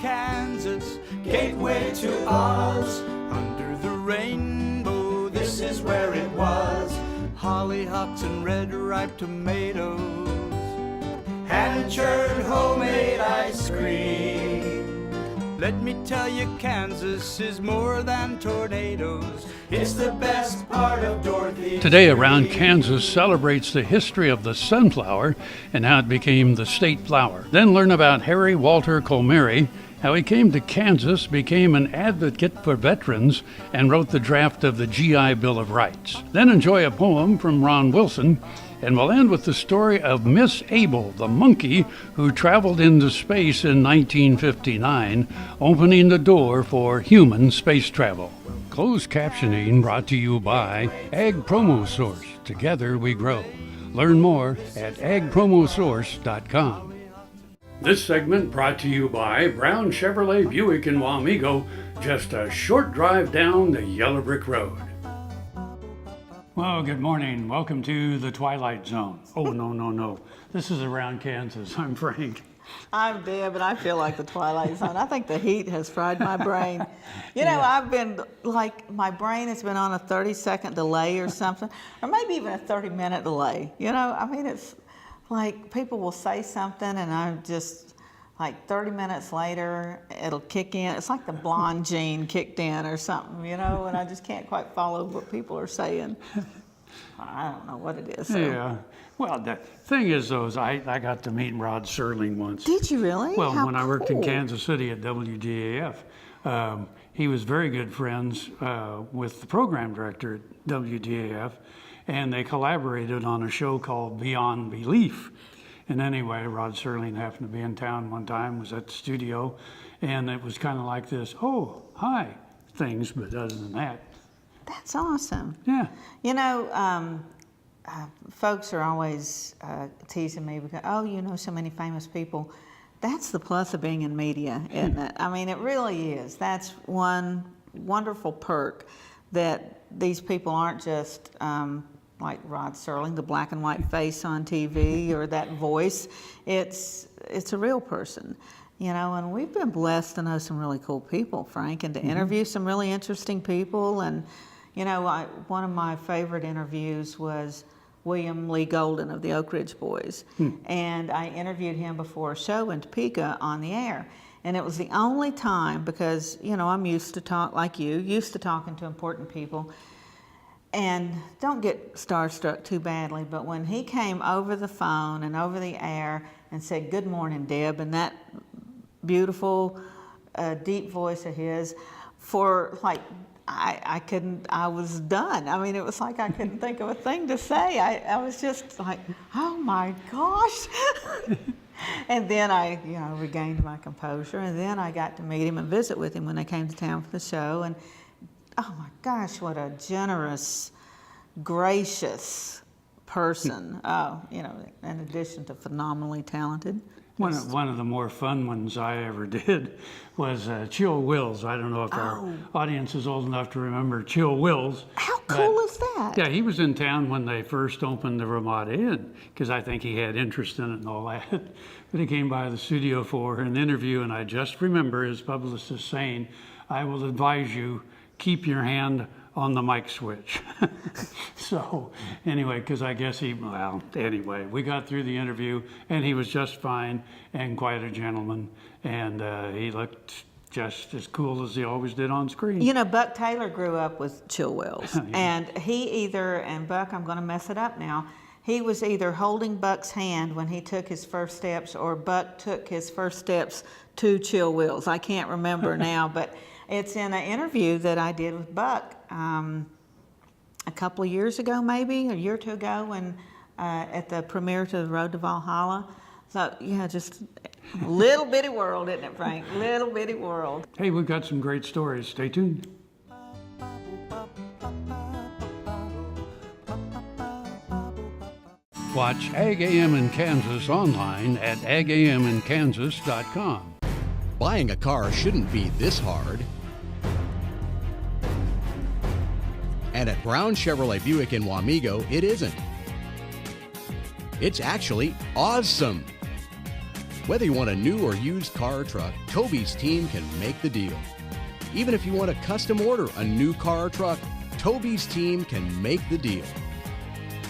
Kansas, gateway to Oz. Under the rainbow, this is where it was. Hollyhocks and red ripe tomatoes, hand-churned homemade ice cream. Let me tell you, Kansas is more than tornadoes. It's the best part of Dorothy. Today Around Kansas celebrates the history of the sunflower and how it became the state flower. Then learn about Harry Walter Colmery, how he came to Kansas, became an advocate for veterans, and wrote the draft of the GI Bill of Rights. Then enjoy a poem from Ron Wilson, and we'll end with the story of Miss Able, the monkey who traveled into space in 1959, opening the door for human space travel. Closed captioning brought to you by Ag Promo Source. Together we grow. Learn more at agpromosource.com. This segment brought to you by Brown Chevrolet Buick in Wamego, just a short drive down the Yellow Brick Road. Well, good morning. Welcome to the Twilight Zone. Oh, no. This is Around Kansas. I'm Frank. I'm Deb, and I feel like the Twilight Zone. I think the heat has fried my brain. You know, I've been like, my brain has been on a 30-second delay or something, or maybe even a 30-minute delay. You know, I mean, it's like people will say something, and I'm just like 30 minutes later, it'll kick in. It's like the blonde gene kicked in or something, you know, and I just can't quite follow what people are saying. I don't know what it is. So. Yeah. Well, the thing is, though, is I got to meet Rod Serling once. Did you really? Well, How when I worked in cool. Kansas City at WDAF, he was very good friends with the program director at WDAF, and they collaborated on a show called Beyond Belief. And anyway, Rod Serling happened to be in town one time, was at the studio, and it was kind of like this, oh, hi, things, but other than that. That's awesome. Yeah. You know, folks are always teasing me because, oh, you know so many famous people. That's the plus of being in media, isn't it? I mean, it really is. That's one wonderful perk, that these people aren't just like Rod Serling, the black and white face on TV, or that voice. It's a real person, you know, and we've been blessed to know some really cool people, Frank, and to interview some really interesting people. And, you know, one of my favorite interviews was William Lee Golden of the Oak Ridge Boys. And I interviewed him before a show in Topeka on the air. And it was the only time, because, you know, I'm used to talking to important people, and don't get starstruck too badly, but when he came over the phone and over the air and said, "Good morning, Deb," and that beautiful, deep voice of his, for like, I was done. I mean, it was like I couldn't think of a thing to say. I was just like, oh my gosh. And then I, you know, regained my composure, and then I got to meet him and visit with him when they came to town for the show. And oh my gosh, what a generous, gracious person. Oh, you know, in addition to phenomenally talented. One of the more fun ones I ever did was Chill Wills. I don't know if our audience is old enough to remember Chill Wills. How cool is that? Yeah, he was in town when they first opened the Ramada Inn, because I think he had interest in it and all that. But he came by the studio for an interview, and I just remember his publicist saying, "I will advise you, keep your hand on the mic switch." So anyway, because I guess we got through the interview, and he was just fine and quite a gentleman, and he looked just as cool as he always did on screen. You know, Buck Taylor grew up with Chill Wills, and and Buck, I'm going to mess it up now, he was either holding Buck's hand when he took his first steps, or Buck took his first steps to Chill Wills. I can't remember now, but it's in an interview that I did with Buck a couple of years ago, maybe a year or two ago, when at the premiere to The Road to Valhalla. So yeah, just a little bitty world, isn't it, Frank? Little bitty world. Hey, we've got some great stories. Stay tuned. Watch Ag AM in Kansas online at agaminkansas.com. Buying a car shouldn't be this hard. And at Brown Chevrolet Buick in Wamego, it isn't. It's actually awesome. Whether you want a new or used car or truck, Toby's team can make the deal. Even if you want to custom order a new car or truck, Toby's team can make the deal.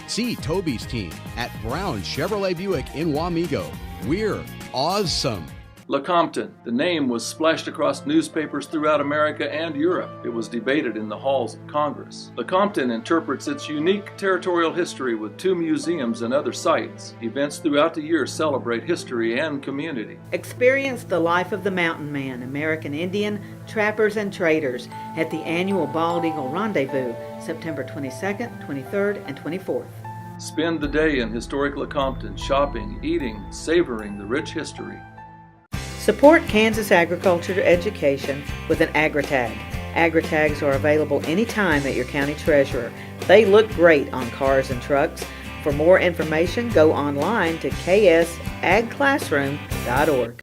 See Toby's team at Brown Chevrolet Buick in Wamego. We're awesome. Lecompton. The name was splashed across newspapers throughout America and Europe. It was debated in the halls of Congress. Lecompton interprets its unique territorial history with 2 museums and other sites. Events throughout the year celebrate history and community. Experience the life of the mountain man, American Indian, trappers, and traders at the annual Bald Eagle Rendezvous, September 22nd, 23rd, and 24th. Spend the day in historic Lecompton, shopping, eating, savoring the rich history. Support Kansas agriculture education with an AgriTag. AgriTags are available anytime at your county treasurer. They look great on cars and trucks. For more information, go online to ksagclassroom.org.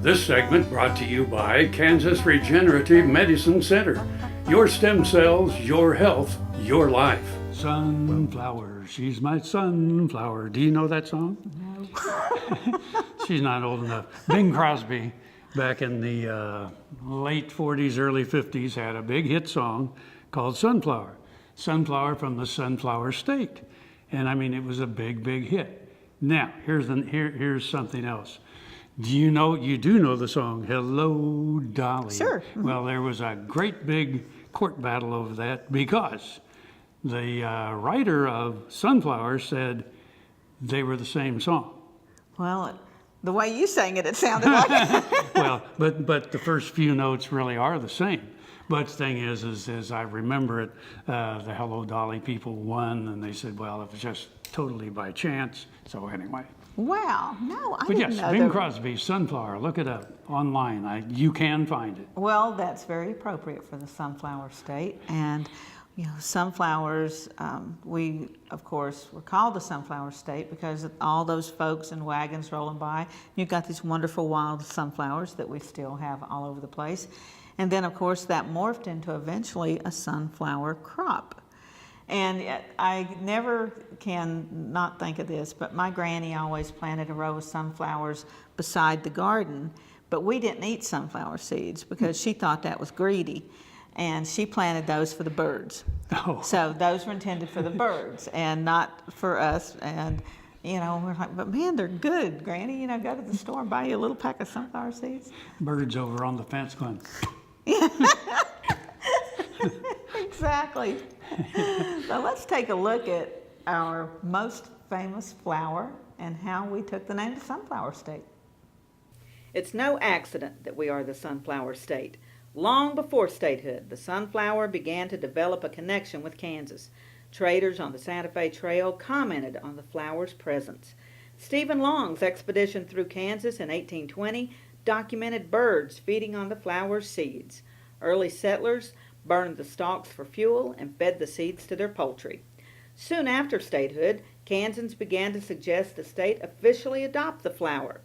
This segment brought to you by Kansas Regenerative Medicine Center. Your stem cells, your health, your life. Sunflower, she's my sunflower. Do you know that song? No. She's not old enough. Bing Crosby, back in the late 40s, early 50s, had a big hit song called Sunflower. Sunflower from the Sunflower State. And I mean, it was a big, big hit. Now, here's something else. You do know the song, Hello, Dolly. Sure. Well, there was a great big court battle over that because the writer of Sunflower said they were the same song. Well, the way you sang it, it sounded like it. Well, but the first few notes really are the same. But the thing is as I remember it, the Hello Dolly people won, and they said, well, it was just totally by chance. So anyway. Wow, no, I But didn't yes, know. Bing Crosby, Sunflower, look it up online. You can find it. Well, that's very appropriate for the Sunflower State. And, sunflowers, we, of course, were called the Sunflower State because of all those folks and wagons rolling by. You've got these wonderful wild sunflowers that we still have all over the place. And then, of course, that morphed into eventually a sunflower crop. And I never can not think of this, but my granny always planted a row of sunflowers beside the garden, but we didn't eat sunflower seeds because she thought that was greedy, and she planted those for the birds. Oh. So those were intended for the birds and not for us. And, we're like, but man, they're good, Granny. Go to the store and buy you a little pack of sunflower seeds. Birds over on the fence going. Exactly. So let's take a look at our most famous flower and how we took the name the Sunflower State. It's no accident that we are the Sunflower State. Long before statehood, the sunflower began to develop a connection with Kansas. Traders on the Santa Fe Trail commented on the flower's presence. Stephen Long's expedition through Kansas in 1820 documented birds feeding on the flower's seeds. Early settlers burned the stalks for fuel and fed the seeds to their poultry. Soon after statehood, Kansans began to suggest the state officially adopt the flower.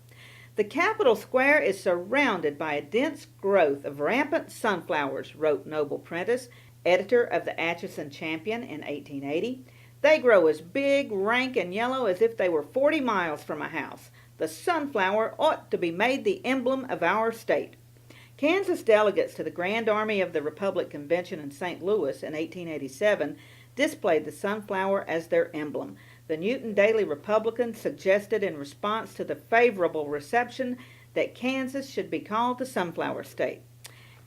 The Capitol Square is surrounded by a dense growth of rampant sunflowers, wrote Noble Prentice, editor of the Atchison Champion in 1880. They grow as big, rank, and yellow as if they were 40 miles from a house. The sunflower ought to be made the emblem of our state. Kansas delegates to the Grand Army of the Republic Convention in St. Louis in 1887 displayed the sunflower as their emblem. The Newton Daily Republican suggested in response to the favorable reception that Kansas should be called the Sunflower State.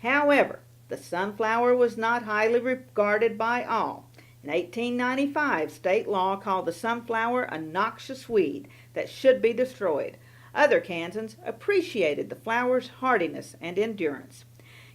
However, the sunflower was not highly regarded by all. In 1895, state law called the sunflower a noxious weed that should be destroyed. Other Kansans appreciated the flower's hardiness and endurance.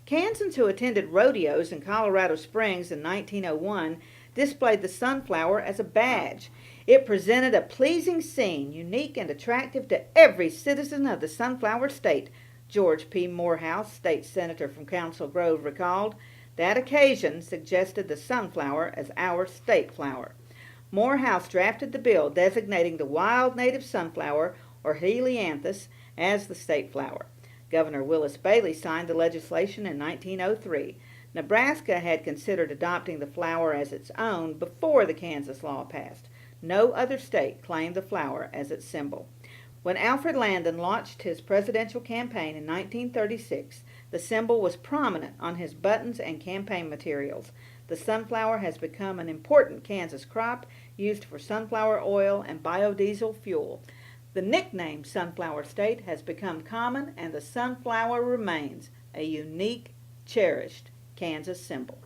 Kansans who attended rodeos in Colorado Springs in 1901 displayed the sunflower as a badge. It presented a pleasing scene, unique and attractive to every citizen of the Sunflower State, George P. Morehouse, state senator from Council Grove, recalled. That occasion suggested the sunflower as our state flower. Morehouse drafted the bill designating the wild native sunflower, or helianthus, as the state flower. Governor Willis Bailey signed the legislation in 1903. Nebraska had considered adopting the flower as its own before the Kansas law passed. No other state claimed the flower as its symbol. When Alfred Landon launched his presidential campaign in 1936, the symbol was prominent on his buttons and campaign materials. The sunflower has become an important Kansas crop used for sunflower oil and biodiesel fuel. The nickname Sunflower State has become common, and the sunflower remains a unique, cherished Kansas symbol.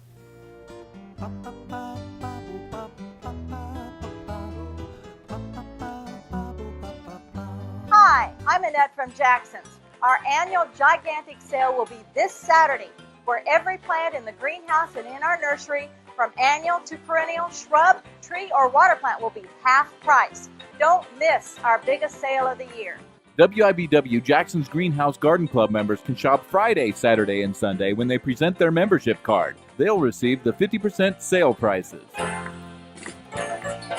Hi, I'm Annette from Jackson's. Our annual gigantic sale will be this Saturday, where every plant in the greenhouse and in our nursery, from annual to perennial, shrub, tree, or water plant, will be half price. Don't miss our biggest sale of the year. WIBW Jackson's Greenhouse Garden Club members can shop Friday, Saturday, and Sunday when they present their membership card. They'll receive the 50% sale prices.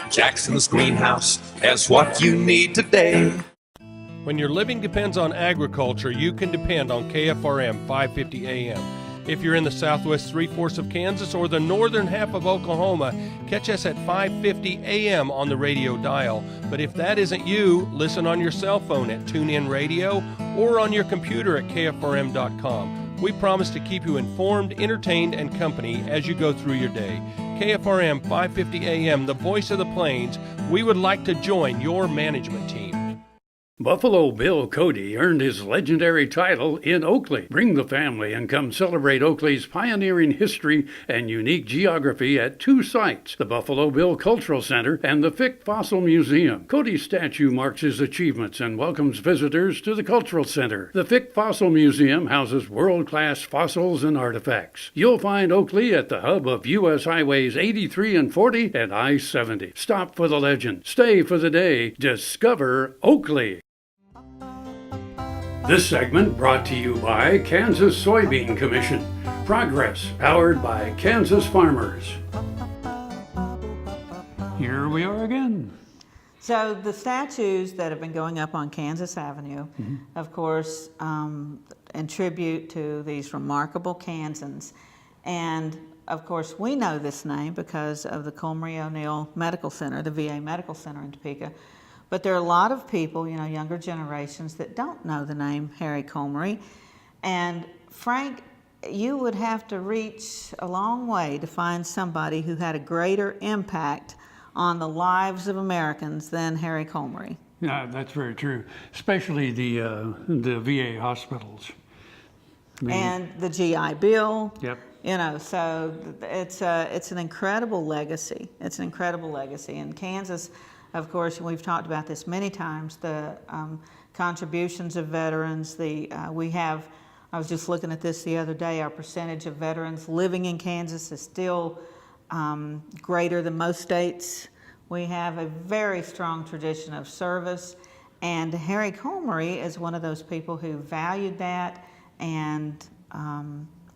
Jackson's Greenhouse has what you need today. When your living depends on agriculture, you can depend on KFRM 550 AM. If you're in the southwest three-fourths of Kansas or the northern half of Oklahoma, catch us at 550 AM on the radio dial. But if that isn't you, listen on your cell phone at TuneIn Radio or on your computer at KFRM.com. We promise to keep you informed, entertained, and company as you go through your day. KFRM 550 AM, the voice of the plains. We would like to join your management team. Buffalo Bill Cody earned his legendary title in Oakley. Bring the family and come celebrate Oakley's pioneering history and unique geography at two sites, the Buffalo Bill Cultural Center and the Fick Fossil Museum. Cody's statue marks his achievements and welcomes visitors to the Cultural Center. The Fick Fossil Museum houses world-class fossils and artifacts. You'll find Oakley at the hub of U.S. Highways 83 and 40 and I-70. Stop for the legend. Stay for the day. Discover Oakley. This segment brought to you by Kansas Soybean Commission. Progress powered by Kansas farmers. Here we are again. So the statues that have been going up on Kansas Avenue, of course, in tribute to these remarkable Kansans. And of course, we know this name because of the Colmery O'Neill Medical Center, the VA Medical Center in Topeka. But there are a lot of people, younger generations that don't know the name Harry Colmery. And Frank, you would have to reach a long way to find somebody who had a greater impact on the lives of Americans than Harry Colmery. Yeah, that's very true, especially the VA hospitals. And the GI Bill. Yep. So it's an incredible legacy. It's an incredible legacy. And Kansas, of course, we've talked about this many times, the contributions of veterans. I was just looking at this the other day, our percentage of veterans living in Kansas is still greater than most states. We have a very strong tradition of service, and Harry Colmery is one of those people who valued that and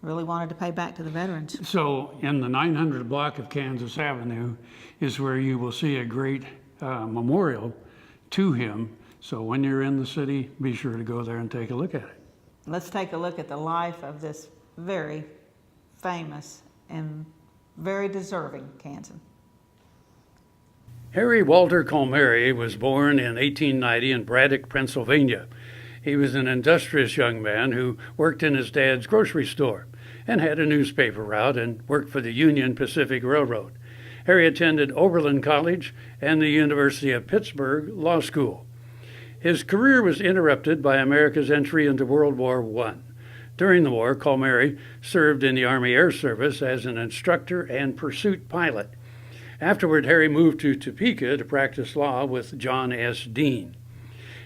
really wanted to pay back to the veterans. So in the 900 block of Kansas Avenue is where you will see a great memorial to him. So when you're in the city, be sure to go there and take a look at it. Let's take a look at the life of this very famous and very deserving Kansan. Harry Walter Colmery was born in 1890 in Braddock, Pennsylvania. He was an industrious young man who worked in his dad's grocery store and had a newspaper route and worked for the Union Pacific Railroad. Harry attended Oberlin College and the University of Pittsburgh Law School. His career was interrupted by America's entry into World War I. During the war, Colmery served in the Army Air Service as an instructor and pursuit pilot. Afterward, Harry moved to Topeka to practice law with John S. Dean.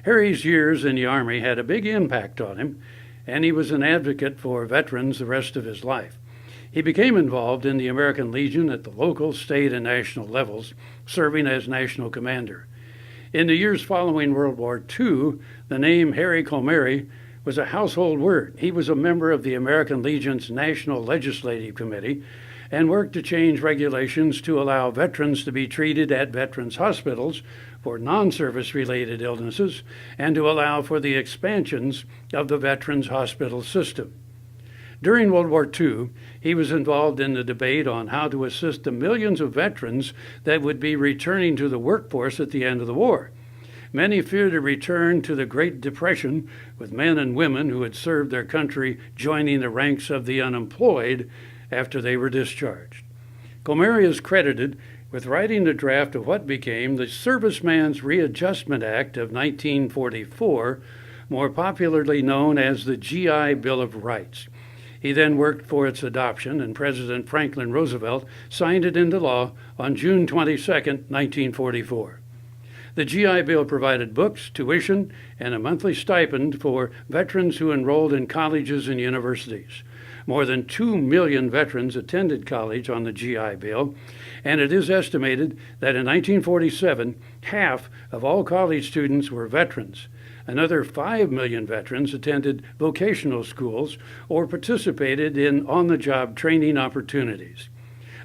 Harry's years in the Army had a big impact on him, and he was an advocate for veterans the rest of his life. He became involved in the American Legion at the local, state, and national levels, serving as national commander. In the years following World War II, the name Harry Colmery was a household word. He was a member of the American Legion's National Legislative Committee and worked to change regulations to allow veterans to be treated at veterans' hospitals for non-service related illnesses and to allow for the expansions of the veterans' hospital system. During World War II, he was involved in the debate on how to assist the millions of veterans that would be returning to the workforce at the end of the war. Many feared a return to the Great Depression, with men and women who had served their country joining the ranks of the unemployed after they were discharged. Colmery is credited with writing the draft of what became the Serviceman's Readjustment Act of 1944, more popularly known as the GI Bill of Rights. He then worked for its adoption, and President Franklin Roosevelt signed it into law on June 22, 1944. The GI Bill provided books, tuition, and a monthly stipend for veterans who enrolled in colleges and universities. More than 2 million veterans attended college on the GI Bill, and it is estimated that in 1947, half of all college students were veterans. Another 5 million veterans attended vocational schools or participated in on-the-job training opportunities.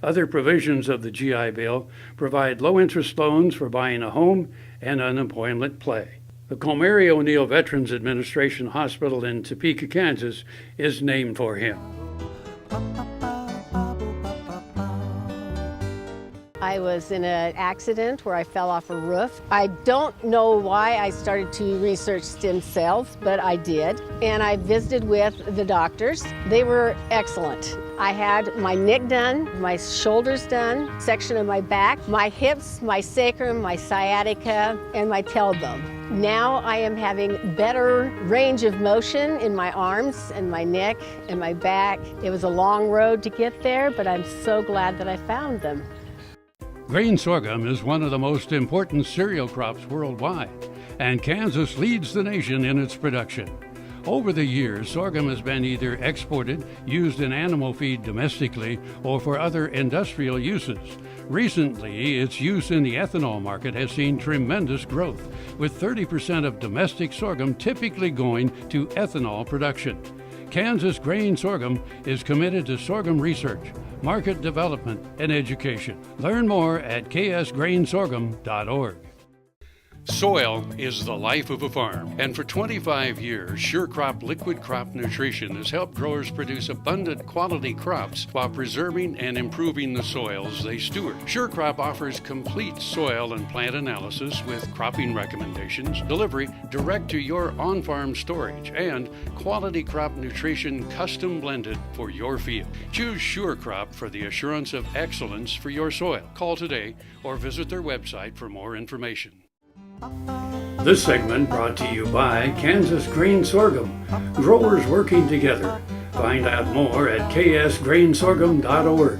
Other provisions of the GI Bill provide low-interest loans for buying a home and unemployment pay. The Colmery O'Neill Veterans Administration Hospital in Topeka, Kansas is named for him. I was in an accident where I fell off a roof. I don't know why I started to research stem cells, but I did. And I visited with the doctors. They were excellent. I had my neck done, my shoulders done, section of my back, my hips, my sacrum, my sciatica, and my tailbone. Now I am having better range of motion in my arms and my neck and my back. It was a long road to get there, but I'm so glad that I found them. Grain sorghum is one of the most important cereal crops worldwide, and Kansas leads the nation in its production. Over the years, sorghum has been either exported, used in animal feed domestically, or for other industrial uses. Recently, its use in the ethanol market has seen tremendous growth, with 30% of domestic sorghum typically going to ethanol production. Kansas Grain Sorghum is committed to sorghum research, market development, and education. Learn more at ksgrainsorghum.org. Soil is the life of a farm, and for 25 years, SureCrop Liquid Crop Nutrition has helped growers produce abundant quality crops while preserving and improving the soils they steward. SureCrop offers complete soil and plant analysis with cropping recommendations, delivery direct to your on-farm storage, and quality crop nutrition custom blended for your field. Choose SureCrop for the assurance of excellence for your soil. Call today or visit their website for more information. This segment brought to you by Kansas Grain Sorghum, growers working together. Find out more at ksgrainsorghum.org.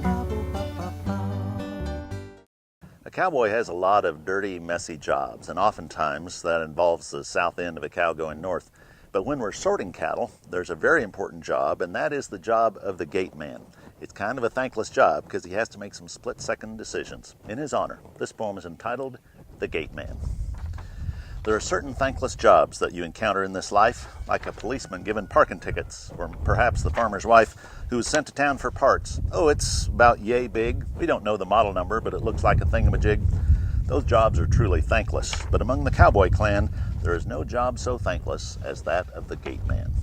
A cowboy has a lot of dirty, messy jobs, and oftentimes that involves the south end of a cow going north. But when we're sorting cattle, there's a very important job, and that is the job of the gate man. It's kind of a thankless job because he has to make some split-second decisions. In his honor, this poem is entitled The Gate Man. There are certain thankless jobs that you encounter in this life, like a policeman given parking tickets, or perhaps the farmer's wife who is sent to town for parts. Oh, it's about yay big. We don't know the model number, but it looks like a thingamajig. Those jobs are truly thankless, but among the cowboy clan, there is no job so thankless as that of the gate man.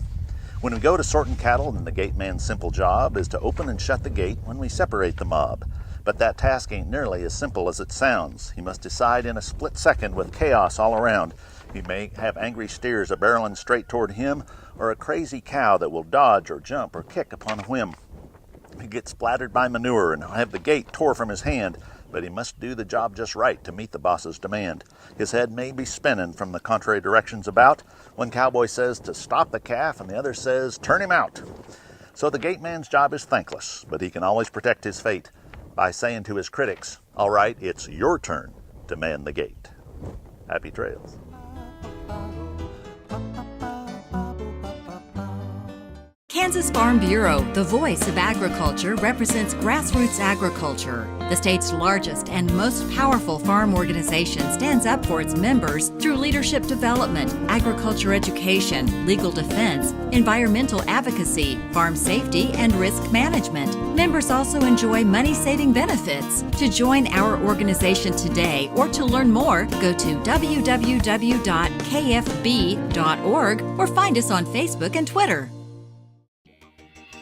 When we go to sorting cattle, then the gate man's simple job is to open and shut the gate when we separate the mob. But that task ain't nearly as simple as it sounds. He must decide in a split second with chaos all around. He may have angry steers a-barreling straight toward him, or a crazy cow that will dodge or jump or kick upon a whim. He gets splattered by manure and have the gate tore from his hand, but he must do the job just right to meet the boss's demand. His head may be spinning from the contrary directions about. One cowboy says to stop the calf, and the other says turn him out. So the gate man's job is thankless, but he can always protect his fate by saying to his critics, all right, it's your turn to man the gate. Happy trails. Kansas Farm Bureau, the voice of agriculture, represents grassroots agriculture. The state's largest and most powerful farm organization stands up for its members through leadership development, agriculture education, legal defense, environmental advocacy, farm safety, and risk management. Members also enjoy money-saving benefits. To join our organization today or to learn more, go to www.kfb.org or find us on Facebook and Twitter.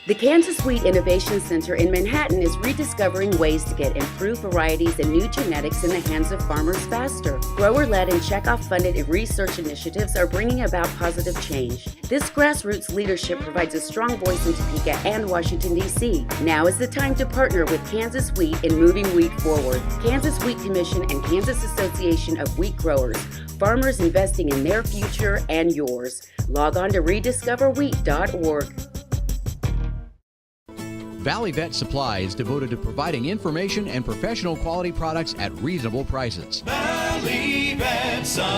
The Kansas Wheat Innovation Center in Manhattan is rediscovering ways to get improved varieties and new genetics in the hands of farmers faster. Grower-led and checkoff-funded research initiatives are bringing about positive change. This grassroots leadership provides a strong voice in Topeka and Washington, D.C. Now is the time to partner with Kansas Wheat in moving wheat forward. Kansas Wheat Commission and Kansas Association of Wheat Growers. Farmers investing in their future and yours. Log on to rediscoverwheat.org. Valley Vet Supply is devoted to providing information and professional quality products at reasonable prices. Valley Vet Supply.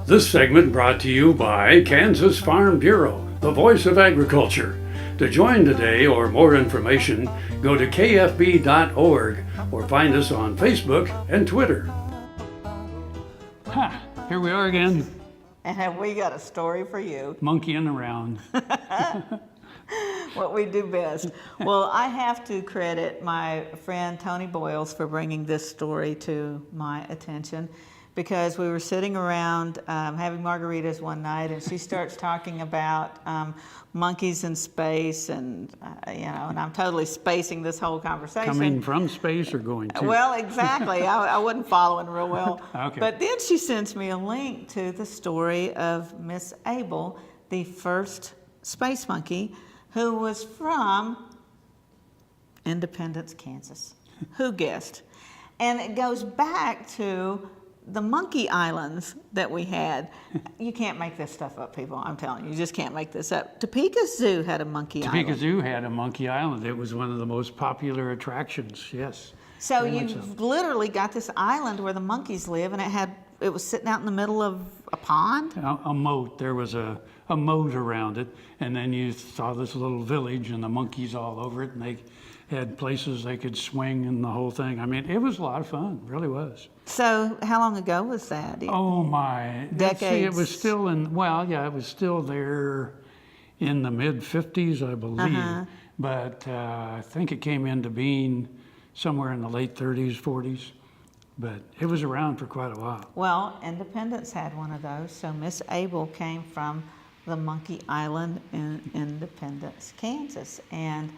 This segment brought to you by Kansas Farm Bureau, the voice of agriculture. To join today or more information, go to kfb.org or find us on Facebook and Twitter. Ha! Here we are again. And we got a story for you. Monkeying around. What we do best. Well, I have to credit my friend Tony Boyles for bringing this story to my attention, because we were sitting around having margaritas one night, and she starts talking about monkeys in space, and and I'm totally spacing this whole conversation. Coming from space or going to? Well, exactly. I wasn't following real well. Okay. But then she sends me a link to the story of Miss Abel, the first space monkey, who was from Independence, Kansas. Who guessed? And it goes back to the monkey islands that we had. You can't make this stuff up, people. I'm telling you, you just can't make this up. Topeka Zoo had a monkey island. Topeka Zoo had a monkey island. It was one of the most popular attractions, yes. So you've literally got this island where the monkeys live, and it was sitting out in the middle of a pond? A moat. There was a moat around it, and then you saw this little village and the monkeys all over it, and they had places they could swing and the whole thing. I mean, it was a lot of fun, it really was. So how long ago was that? Oh my. Decades? See, it was still it was still there in the mid-50s, I believe. But I think it came into being somewhere in the late 30s, 40s. But it was around for quite a while. Well, Independence had one of those. So Miss Abel came from the Monkey Island in Independence, Kansas. And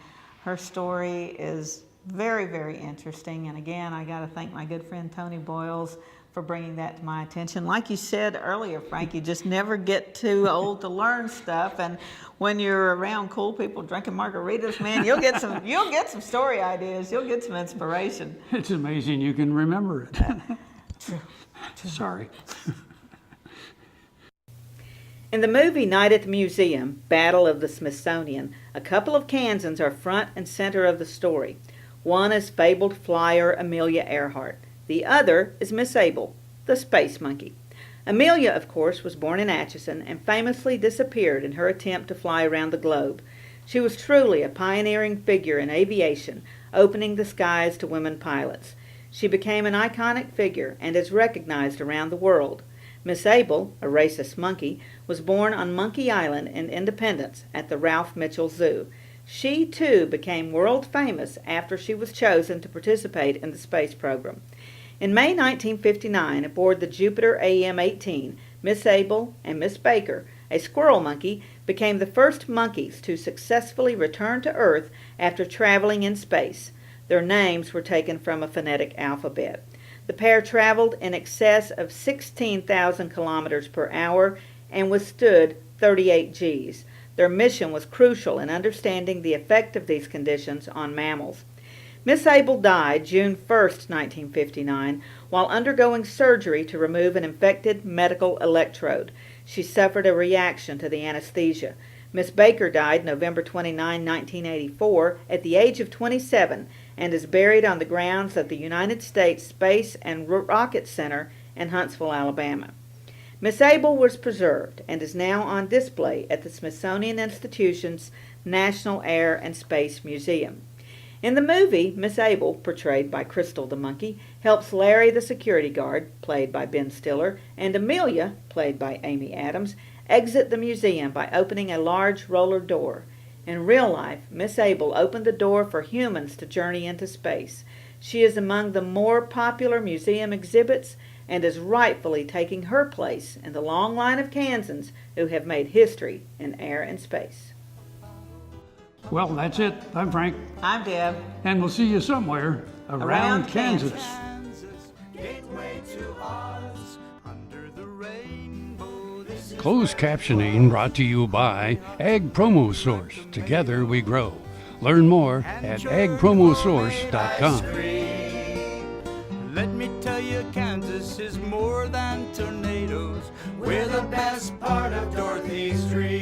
her story is very, very interesting. And again, I got to thank my good friend Tony Boyles for bringing that to my attention. Like you said earlier, Frank, you just never get too old to learn stuff. And when you're around cool people drinking margaritas, man, you'll get some story ideas. You'll get some inspiration. It's amazing you can remember it. True. Sorry. In the movie Night at the Museum, Battle of the Smithsonian, a couple of Kansans are front and center of the story. One is fabled flyer Amelia Earhart. The other is Miss Abel, the space monkey. Amelia, of course, was born in Atchison and famously disappeared in her attempt to fly around the globe. She was truly a pioneering figure in aviation, opening the skies to women pilots. She became an iconic figure and is recognized around the world. Miss Abel, a racist monkey, was born on Monkey Island in Independence at the Ralph Mitchell Zoo. She, too, became world famous after she was chosen to participate in the space program. In May 1959, aboard the Jupiter AM-18, Miss Abel and Miss Baker, a squirrel monkey, became the first monkeys to successfully return to Earth after traveling in space. Their names were taken from a phonetic alphabet. The pair traveled in excess of 16,000 kilometers per hour and withstood 38 Gs. Their mission was crucial in understanding the effect of these conditions on mammals. Miss Abel died June 1, 1959, while undergoing surgery to remove an infected medical electrode. She suffered a reaction to the anesthesia. Miss Baker died November 29, 1984, at the age of 27, and is buried on the grounds of the United States Space and Rocket Center in Huntsville, Alabama. Miss Abel was preserved and is now on display at the Smithsonian Institution's National Air and Space Museum. In the movie, Miss Abel, portrayed by Crystal the monkey, helps Larry the security guard, played by Ben Stiller, and Amelia, played by Amy Adams, exit the museum by opening a large roller door. In real life, Miss Abel opened the door for humans to journey into space. She is among the more popular museum exhibits and is rightfully taking her place in the long line of Kansans who have made history in air and space. Well, that's it. I'm Frank. I'm Deb. And we'll see you somewhere around Kansas. Gateway to Oz, under the rainbow. This is Closed captioning brought to you by Ag Promo Source. Together we grow. Learn more at agpromosource.com. Let me tell you, Kansas is more than tornadoes. We're the best part of Dorothy Street.